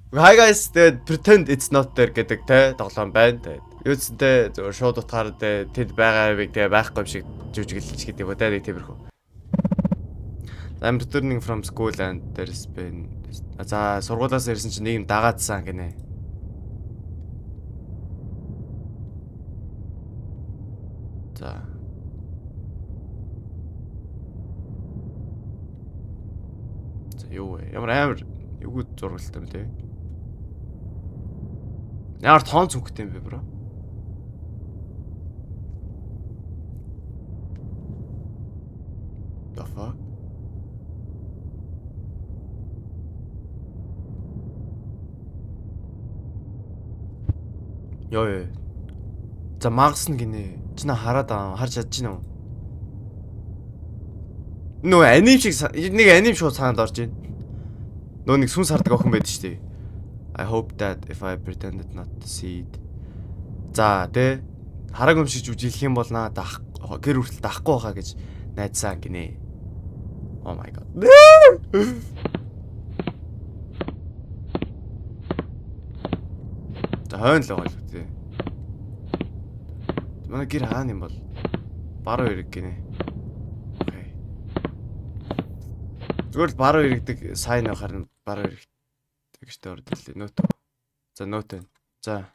Hi guys, тэгээд pretend it's not there гэдэг те тоглоом байна. Тэгээд юуцэнтэй зөв шууд утгаар тэд байгаа юм тэгээ байхгүй юм шиг жүжиглэж гэдэг юм те тиймэрхүү. I'm returning from school and there's been за сургуулаас ирсэн чинь нэг юм дагаадсан гинэ. За. За юу вэ? Ямар амар юу зургалтай юм те. Ямар тоон цүнхтэй юм бэ бро? The fuck? Ёо. За магас нь гинэ. Чи на хараад харж чадж гинэ үү? Нөө аним шиг нэг аним шууд санаад орж байна. Нөө нэг сүнс хардаг охин байдаг шүү дээ. I hope that if I pretended not to see it. За тэ хараг юм шиг жүжиглэх юм бол надад гэр хүртэл дахгүй байхаа гэж найдсан гинэ. Oh my god. За хойно л байгаа л үү. Манай гэр хаана юм бол? Баруун эрэг гинэ. Окей. Зүгээр л баруун эрэгдэг сайн харин баруун эрэг гэжтэй ордолээ нөт. За нөт байна.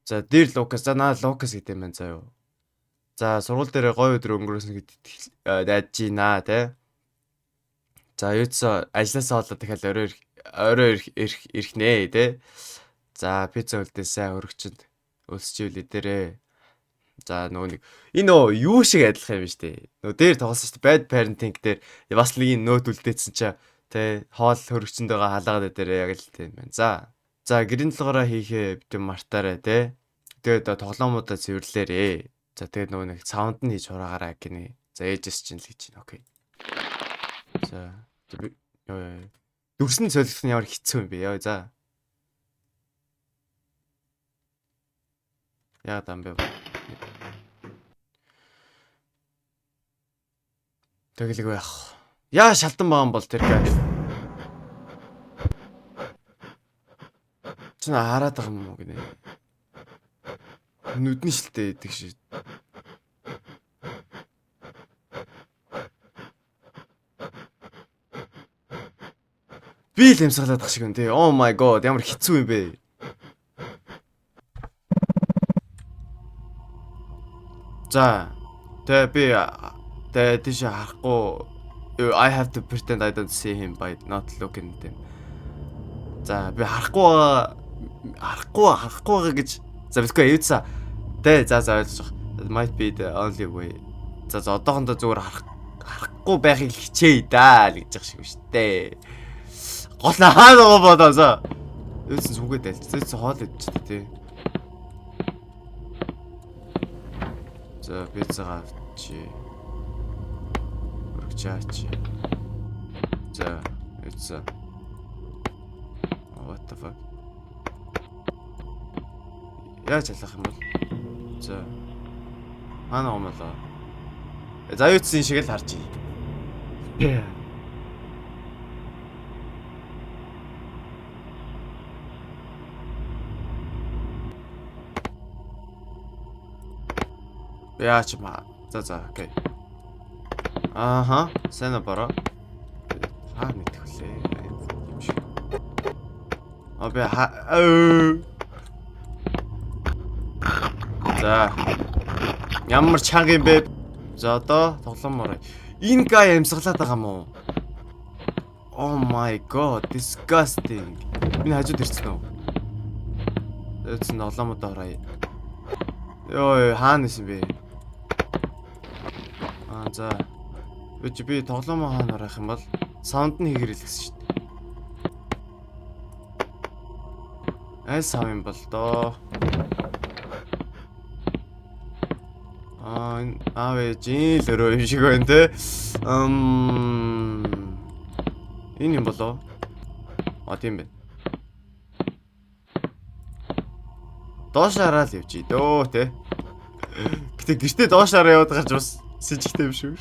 За дээр Лукас. За наа Лукас гэдэг юм байна заа юу. За сургууль дээр гой өдөр өнгөрөөсөн гэдэгт найдаж гинэ те. За юуцаа ажилласаа болоод дахиад орой ирэх нэ те. За пицца үлдээ сайн өргөчөнд өлсчихвлээ дээрээ. За нөгөө нэг энэ нөө юу шиг адилхан юм штэ. Нөгөө дээр тоглосон штэ bad parenting дээр бас нэг нөт үлдээсэн чаа тэ хоол хөрөгчөндөө халаагаад дээр яг л тийм байна. За гэрийн толгороо хийхээ битэн мартаарай тэ. Тэгээд тоглоомуудаа цэвэрлээрээ. За тэгээд нөгөө нэг саунд нь хийж хураагаараа гинэ. За ээжэс чинь л хийж байна. Окей. За дүрсний солих нь ямар хэцүү юм бэ яа за. Яа дамбэ. Тэгэлэг байх. Яа шалтан байгаа юм бол тэр гай. Чи хараад байгаа юм уу гинэ. Нүдний шилтэй идэг шээ. Би л юмсгалаад ах шиг юм тий. Oh my god, ямар хэцүү юм бэ. За тэгээ тийш харахгүй. I have to pretend I don't see him by not looking at him. За би харахгүй байгаа гэж. За бисгүй эвдсэн. Тэ за ойлгож байгаа. Might be the only way. За одоохондоо зүгээр харахгүй байхыг хичээе даа л гэж байгаа шиг шүү дээ. Гол хаана бодоосоо. Эвдсэн сүгээд аль. Эвдсэн хоол идчихтэй тий. За пиццага авчи. Урагчаач. За эвдсэн. What the fuck? Яаж ялах юм бол? За. Хаана гомлоо? За юуцсан шиг л харж ий. Яач маа. За окей. Ааха, сайн бараа. Хаа мэдэх вүлээ. Абе За. Ямар чанга юм бэ? За одоо тоглоомоор. Энэ гай амьсгалаад байгаа юм уу? Oh my god, disgusting. Миний хажууд ирсэн үү? Эцэн тоглоомод ороо. Йоо, хаана исэн бэ? За. Би тоглоомоо хаана орох юм бол саунд нь хийгэрэлсэн шүү дээ. Аль сав юм бол доо. Авэ жил өрөө юм шиг байна те. Энэ юм болоо. Тийм байна. Доошаараа л явчих дөө те. Гэтэ гэртээ доошаараа яваад гарч бас сэжигтэй юм шүү.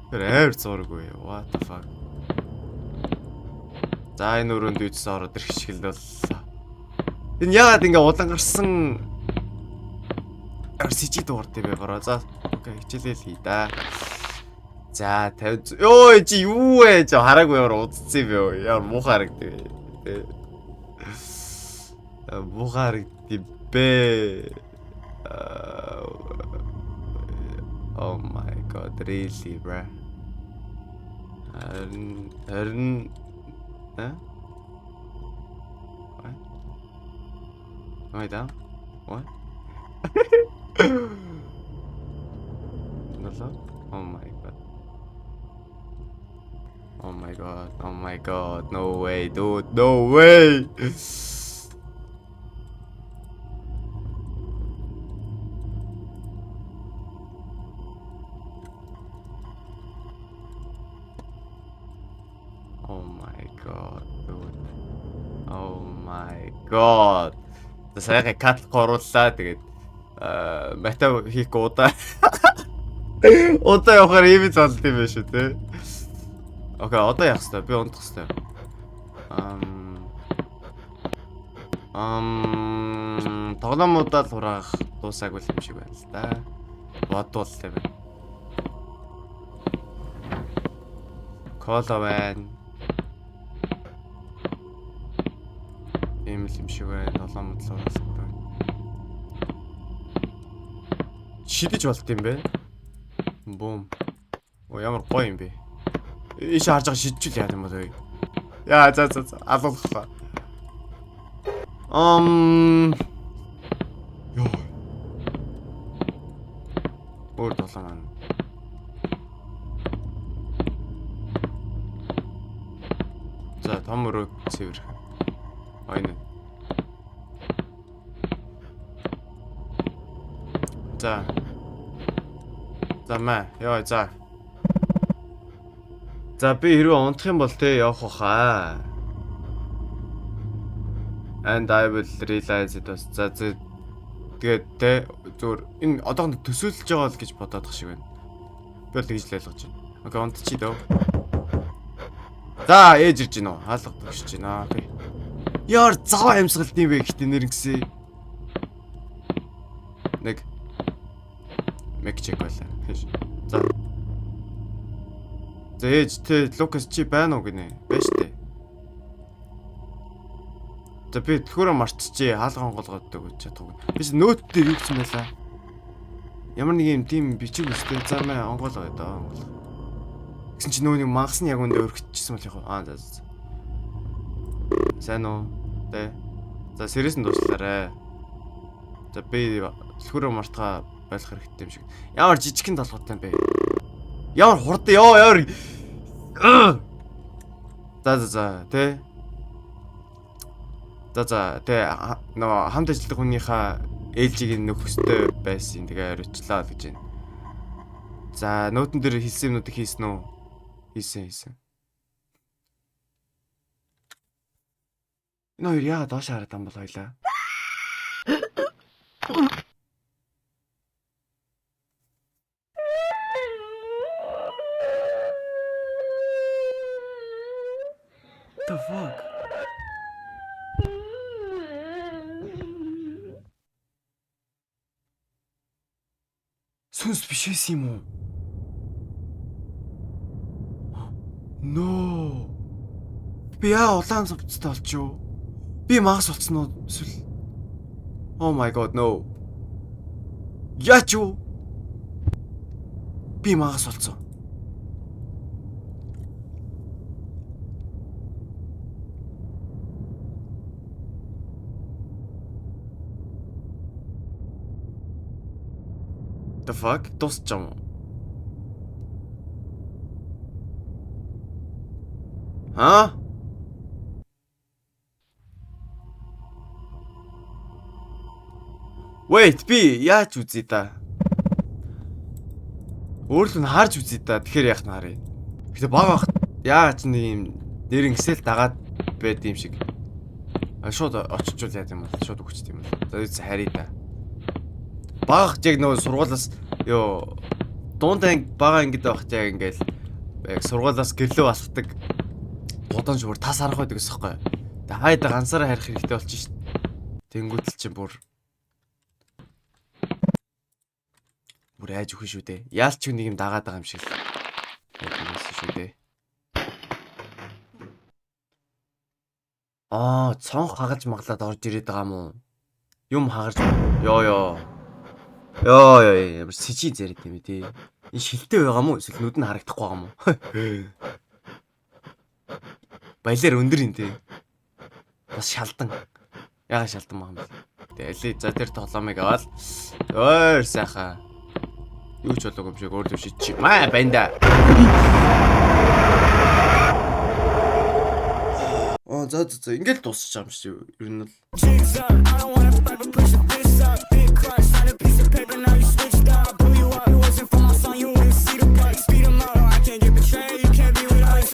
Тэр амар зураг вэ. What the fuck. За энэ өрөөнд үйдсэн ороод ирэх шиг л боллоо. Энэ яагаад ингээ удаан гарсан RCG дуурд юм бэ гараа. За окей хичээлээ л хий да. За 50 ёо чи юу вэ? Чи хараагүй ямар удцсан юм бэ? Ямар муухай харагдав. Муухай харагдав бэ. Oh my god, really, bruh. Huh? What? Am I down? What? No? Oh my god. Oh my god. Oh my god. No way, dude. No way. Oh my god, dude. Oh my god. Сайхан кат горууллаа тэгээд мета хийх удаа явахаар ийм золд юм байна шүү те. Окей, одоо яах вэ? Би унтах хэрэгтэй. Тоглоомудаа л хураах дуусаагүй юм шиг байна л да. Бодвол юм байна. Коло байна. Ийм л юм шиг байна. Тоглоомуд л хураах байна. Шидэж болт юм бэ? Бум. Оо ямар гоё юм бэ? Иш харж байгаа шидчихвэл яа юм бэ? Яа за алуулах. Ёо. Өөр тоглоом аа. За том өрөө цэвэр. Айна. За. За маа, ёо за. За би хэрвээ унтах юм бол те явах баха. And I will realize it was. За тэгээд те зүгээр энэ одоохонд төсөөлж байгаа л гэж бодоод тах шиг байна. Би л тэгж л ойлгож байна. Окей, унтчих дөө. За ээж ирж гинөө. Хаалга төгсөж гинөө. Окей. Яар заваа амьсгалт юм бэ гэхдээ нэрнгэсээ. Нэг мэг чек байлаа. За. За ээж тэ Лукас чи байна уу гинэ? Байж тээ. За би төхөөрөө марцчихъя. Хаалга онголгоод өгч чадахгүй. Би ч нөт дээр юу гэсэн байлаа. Ямар нэг юм тийм бичиг үстэй замаа онгоолгоо доо. Гэсэн чи нөөний мангасны яг үндэ өргөжчихсэн бол яг за. Сайн уу? Тэ. За сэрэс нь дуслаарэ. За би төхөөрөө мартгаа байлах хэрэгтэй юм шиг. Ямар жижигхэн толгойтой юм бэ? Ямар хурдан ямар За тэ. За тэ нөө хамт ажилладаг хүнийхээ ээлжийг нөхөстэй байсан. Тэгээ ориучлаа л гэж байна. За нөтөн дээр хэлсэн юмнуудыг хийсэн үү? Хийсэн. Энэ хоёр яагаад доош хараад ам бол хоёлаа? The fuck? Сүнс биш байсан юм уу? No. Би яа улаан цавцтай болчихоо. Би магас болцсон уу? Эсвэл Oh my god, no. Яач юу? Би магас болцсон. The fuck? Дуусч юм уу? Ха? Wait, би яаж үзье та? Өөрөлд нь харж үзье та. Тэгэхээр яах нь харъя. Гэтэ баг бах яаж нэг юм нэр ингэсэл дагаад байд юм шиг. Шууд очичвол яа юм бол шууд өгч тийм бол. За үз харъя та. Баг яг нөгөө сургуулаас ёо дунд анги бага ангид байхад яг ингээл яг сургуулаас гэрлөө басдаг. Бодон шүүр тас харах байдаг гэсэхгүй. Тэгээ хайда ганцаараа харих хэрэгтэй болчих шít. Тэнгүүтэл чинь бүр айж өхөн шүү дээ. Яалч нэг юм дагаад байгаа юм шиг л. Тэгсэн шүү дээ. Цонх хагалж маглаад орж ирээд байгаа юм уу? Юм хагарч ёо. Ямар сэжийн зэрэг юм тий. Энэ шилтэй байгаа мó? Эсвэл нүд нь харагдахгүй байгаа мó? Баялаар өндөр юм тий. Бас шалдан. Яга шалдан байгаа юм бэ? Тэгээ за тэр тоглоомыг аваад өөр сайхан. Юу ч болоогүй юм шиг өөр төв шийдчих. Маа банда. За ингээл дуусчих юм шиг ер нь л.